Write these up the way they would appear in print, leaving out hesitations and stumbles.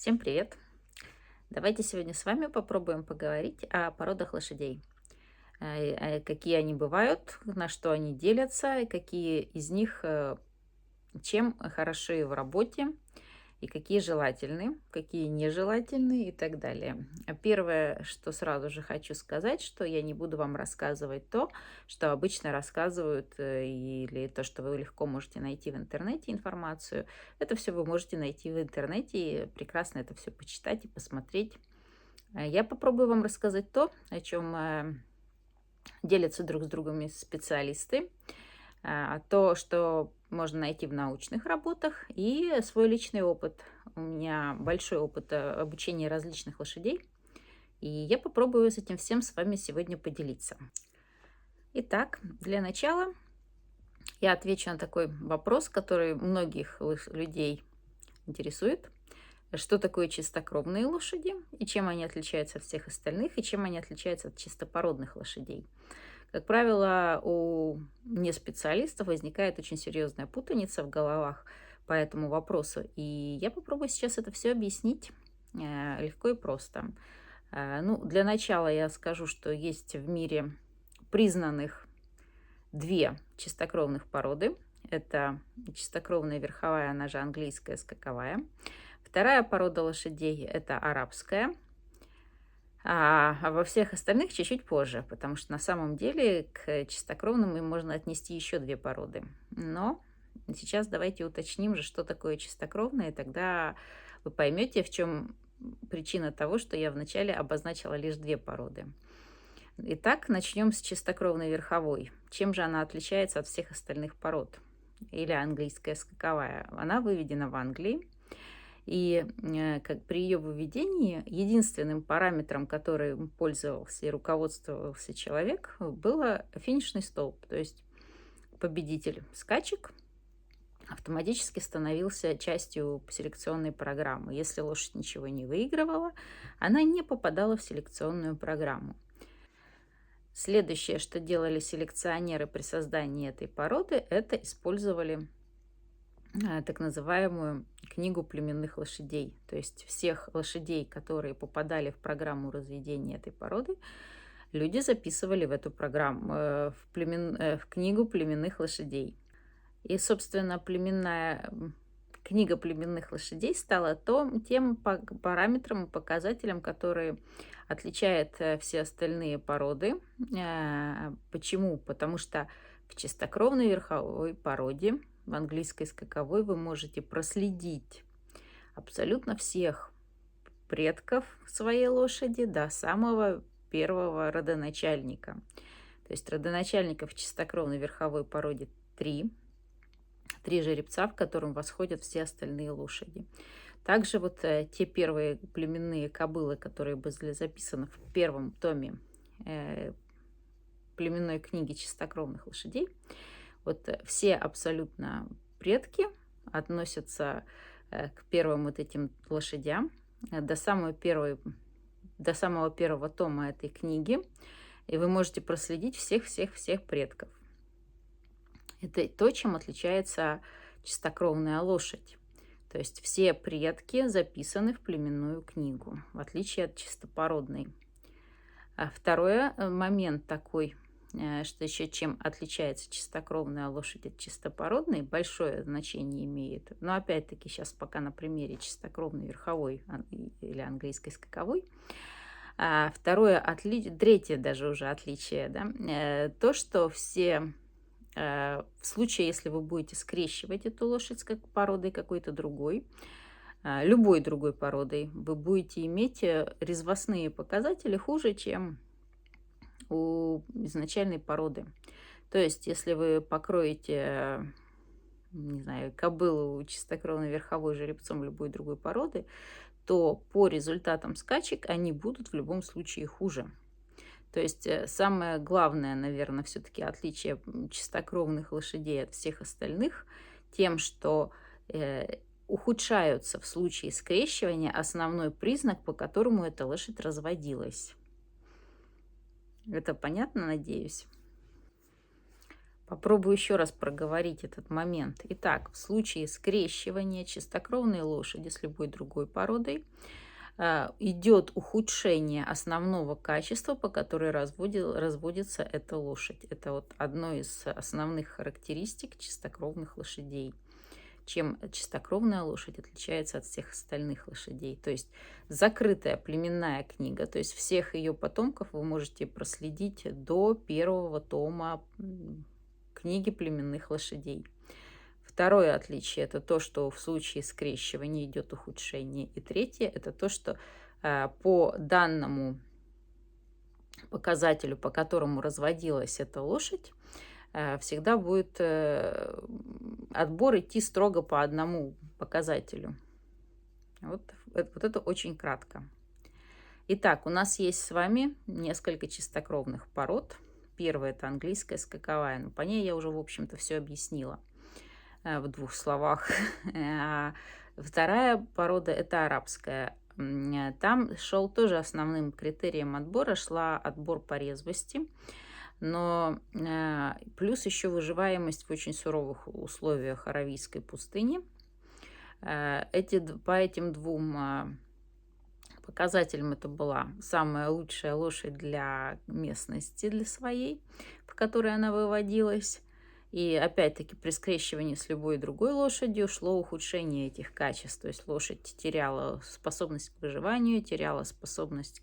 Всем привет! Давайте сегодня с вами попробуем поговорить о породах лошадей. Какие они бывают, на что они делятся, и какие из них чем хороши в работе, и какие желательны, какие нежелательны и так далее. Первое, что сразу же хочу сказать, что я не буду вам рассказывать то, что обычно рассказывают, или то, что вы легко можете найти в интернете информацию. Это все вы можете найти в интернете, и прекрасно это все почитать и посмотреть. Я попробую вам рассказать то, о чем делятся друг с другом специалисты, то, что можно найти в научных работах, и свой личный опыт. У меня большой опыт обучения различных лошадей, и я попробую с этим всем с вами сегодня поделиться. Итак, для начала я отвечу на такой вопрос, который многих людей интересует. Что такое чистокровные лошади, и чем они отличаются от всех остальных, и чем они отличаются от чистопородных лошадей. Как правило, у неспециалистов возникает очень серьезная путаница в головах по этому вопросу. И я попробую сейчас это все объяснить легко и просто. Для начала я скажу, что есть в мире признанных две чистокровных породы. Это чистокровная верховая, она же английская скаковая. Вторая порода лошадей – это арабская. А во всех остальных чуть-чуть позже, потому что на самом деле к чистокровным им можно отнести еще две породы. Но сейчас давайте уточним же, что такое чистокровное, и тогда вы поймете, в чем причина того, что я вначале обозначила лишь две породы. Итак, начнем с чистокровной верховой. Чем же она отличается от всех остальных пород? Или английская скаковая. Она выведена в Англии. И как при ее выведении единственным параметром, который пользовался и руководствовался человек, было финишный столб. То есть победитель скачек автоматически становился частью селекционной программы. Если лошадь ничего не выигрывала, она не попадала в селекционную программу. Следующее, что делали селекционеры при создании этой породы, это использовали так называемую книгу племенных лошадей. То есть всех лошадей, которые попадали в программу разведения этой породы, люди записывали в эту программу, в книгу племенных лошадей. И, собственно, книга племенных лошадей стала тем параметром и показателем, который отличает все остальные породы. Почему? Потому что в чистокровной верховой породе, в английской скаковой, вы можете проследить абсолютно всех предков своей лошади до самого первого родоначальника. То есть родоначальников в чистокровной верховой породе три жеребца, в котором восходят все остальные лошади. Также те первые племенные кобылы, которые были записаны в первом томе племенной книги чистокровных лошадей, все абсолютно предки относятся к первым этим лошадям до самого первого тома этой книги, и вы можете проследить всех предков. Это то, чем отличается чистокровная лошадь. То есть все предки записаны в племенную книгу, в отличие от чистопородной. Второй момент такой, что еще чем отличается чистокровная лошадь от чистопородной, большое значение имеет. Но опять-таки сейчас пока на примере чистокровной верховой или английской скаковой. Третье даже уже отличие, да, то, что в случае, если вы будете скрещивать эту лошадь с породой какой-то другой, любой другой породой, вы будете иметь резвостные показатели хуже, чем у изначальной породы. То есть, если вы покроете, не знаю, кобылу чистокровной верховой жеребцом любой другой породы, то по результатам скачек они будут в любом случае хуже. То есть самое главное, наверное, все-таки отличие чистокровных лошадей от всех остальных тем, что ухудшаются в случае скрещивания основной признак, по которому эта лошадь разводилась. Это понятно, надеюсь? Попробую еще раз проговорить этот момент. Итак, в случае скрещивания чистокровной лошади с любой другой породой идет ухудшение основного качества, по которой разводится эта лошадь. Это вот одно из основных характеристик чистокровных лошадей. Чем чистокровная лошадь отличается от всех остальных лошадей. То есть закрытая племенная книга, то есть всех ее потомков вы можете проследить до первого тома книги племенных лошадей. Второе отличие – это то, что в случае скрещивания идет ухудшение. И третье – это то, что по данному показателю, по которому разводилась эта лошадь, всегда будет отбор идти строго по одному показателю. Вот это очень кратко. Итак, у нас есть с вами несколько чистокровных пород. Первая – это английская скаковая. Но по ней я уже, в общем-то, все объяснила в двух словах. Вторая порода – это арабская. Там шел тоже основным критерием отбора, шла отбор по резвости, но плюс еще выживаемость в очень суровых условиях аравийской пустыни. По этим двум показателям это была самая лучшая лошадь для местности, для своей, в которой она выводилась. И опять-таки при скрещивании с любой другой лошадью шло ухудшение этих качеств. То есть лошадь теряла способность к выживанию, теряла способность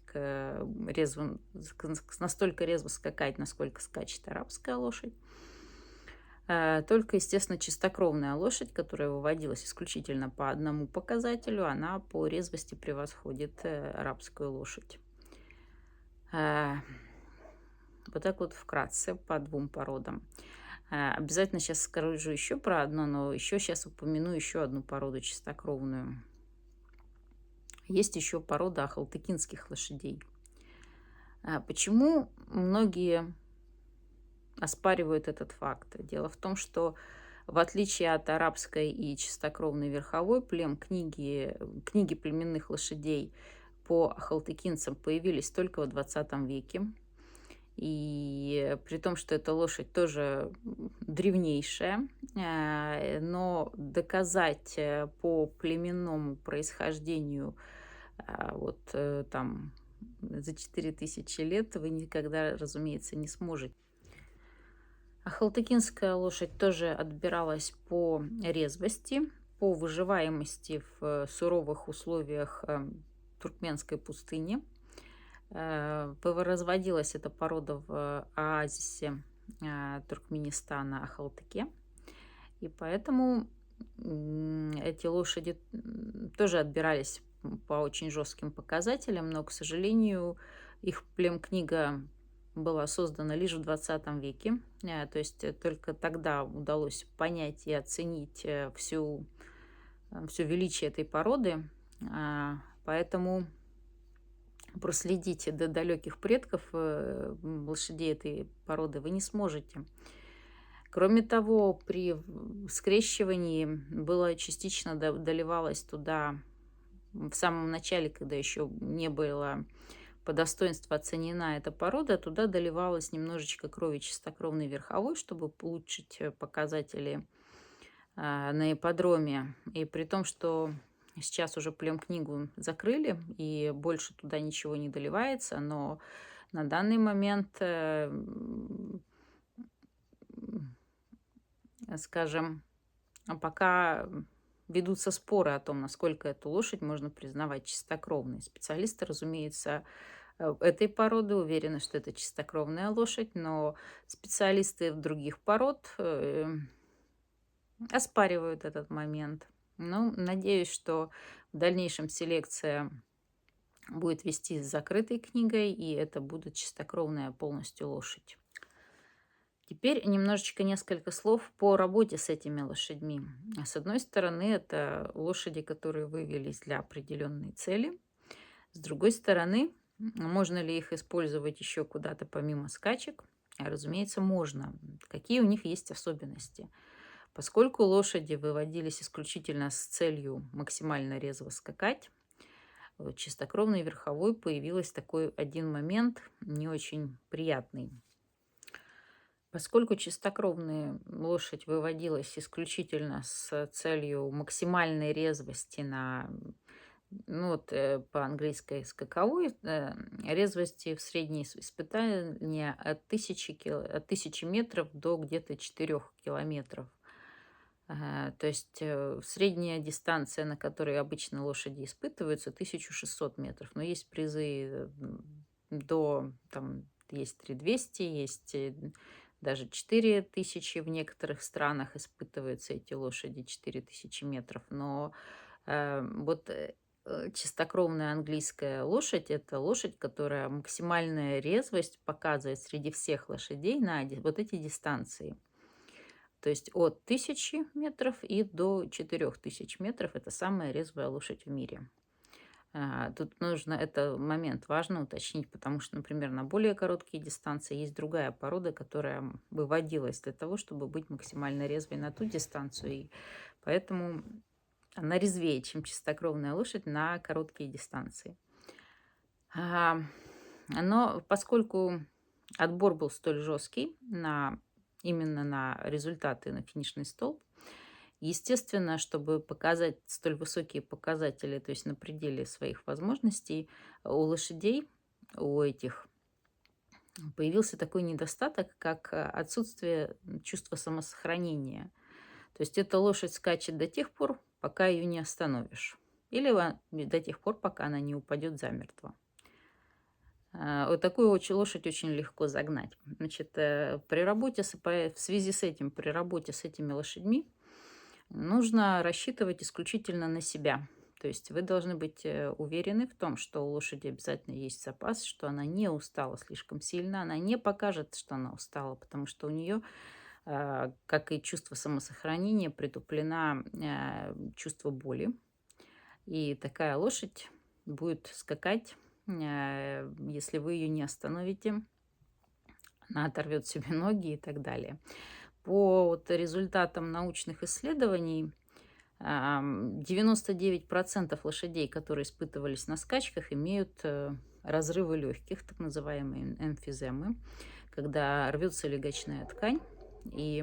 настолько резво скакать, насколько скачет арабская лошадь. Только, естественно, чистокровная лошадь, которая выводилась исключительно по одному показателю, она по резвости превосходит арабскую лошадь. Вот так вот вкратце по двум породам. Обязательно сейчас скажу еще про одно, но еще сейчас упомяну еще одну породу чистокровную. Есть еще порода ахалтыкинских лошадей. Почему многие оспаривают этот факт? Дело в том, что в отличие от арабской и чистокровной верховой плем, книги племенных лошадей по ахалтыкинцам появились только в 20 веке. И при том, что эта лошадь тоже древнейшая, но доказать по племенному происхождению там за 4000 лет вы никогда, разумеется, не сможете. Ахалтыкинская лошадь тоже отбиралась по резвости, по выживаемости в суровых условиях туркменской пустыни. Разводилась эта порода в оазисе Туркменистана Ахалтыке. И поэтому эти лошади тоже отбирались по очень жестким показателям, но, к сожалению, их племкнига была создана лишь в 20 веке. То есть только тогда удалось понять и оценить все величие этой породы. Поэтому проследить до далеких предков лошадей этой породы вы не сможете. Кроме того, при скрещивании было частично доливалось туда в самом начале, когда еще не было по достоинству оценена эта порода, туда доливалось немножечко крови чистокровной верховой, чтобы улучшить показатели на ипподроме. И при том, что сейчас уже племкнигу закрыли, и больше туда ничего не доливается, но на данный момент, скажем, пока ведутся споры о том, насколько эту лошадь можно признавать чистокровной. Специалисты, разумеется, этой породы уверены, что это чистокровная лошадь, но специалисты других пород оспаривают этот момент. Ну, надеюсь, что в дальнейшем селекция будет вести с закрытой книгой, и это будет чистокровная полностью лошадь. Теперь несколько слов по работе с этими лошадьми. С одной стороны, это лошади, которые вывелись для определенной цели. С другой стороны, можно ли их использовать еще куда-то помимо скачек? Разумеется, можно. Какие у них есть особенности? Поскольку лошади выводились исключительно с целью максимально резво скакать, в чистокровной верховой появился такой один момент не очень приятный. Поскольку чистокровная лошадь выводилась исключительно с целью максимальной резвости ну вот по-английски скаковой, резвости в средние испытания от 1000 метров до где-то 4 километров. То есть средняя дистанция, на которой обычно лошади испытываются, 1600 метров. Но есть призы до, там, есть 3200, есть даже 4000 в некоторых странах испытываются эти лошади, 4000 метров. Но чистокровная английская лошадь — это лошадь, которая максимальная резвость показывает среди всех лошадей на вот эти дистанции. То есть от 1000 метров и до 4000 метров — это самая резвая лошадь в мире. Тут нужно, это момент важно уточнить, потому что, например, на более короткие дистанции есть другая порода, которая выводилась для того, чтобы быть максимально резвой на ту дистанцию, и поэтому она резвее, чем чистокровная лошадь на короткие дистанции. А, Но поскольку отбор был столь жесткий именно на результаты, на финишный столб, естественно, чтобы показать столь высокие показатели, то есть на пределе своих возможностей, у лошадей, у этих, появился такой недостаток, как отсутствие чувства самосохранения. То есть эта лошадь скачет до тех пор, пока ее не остановишь. Или до тех пор, пока она не упадет замертво. Вот такую лошадь очень легко загнать. Значит, в связи с этим, при работе с этими лошадьми, нужно рассчитывать исключительно на себя. То есть вы должны быть уверены в том, что у лошади обязательно есть запас, что она не устала слишком сильно, она не покажет, что она устала, потому что у нее, как и чувство самосохранения, притуплено чувство боли. И такая лошадь будет скакать, если вы ее не остановите, она оторвет себе ноги и так далее. По результатам научных исследований, 99% лошадей, которые испытывались на скачках, имеют разрывы легких, так называемые эмфиземы, когда рвется легочная ткань, и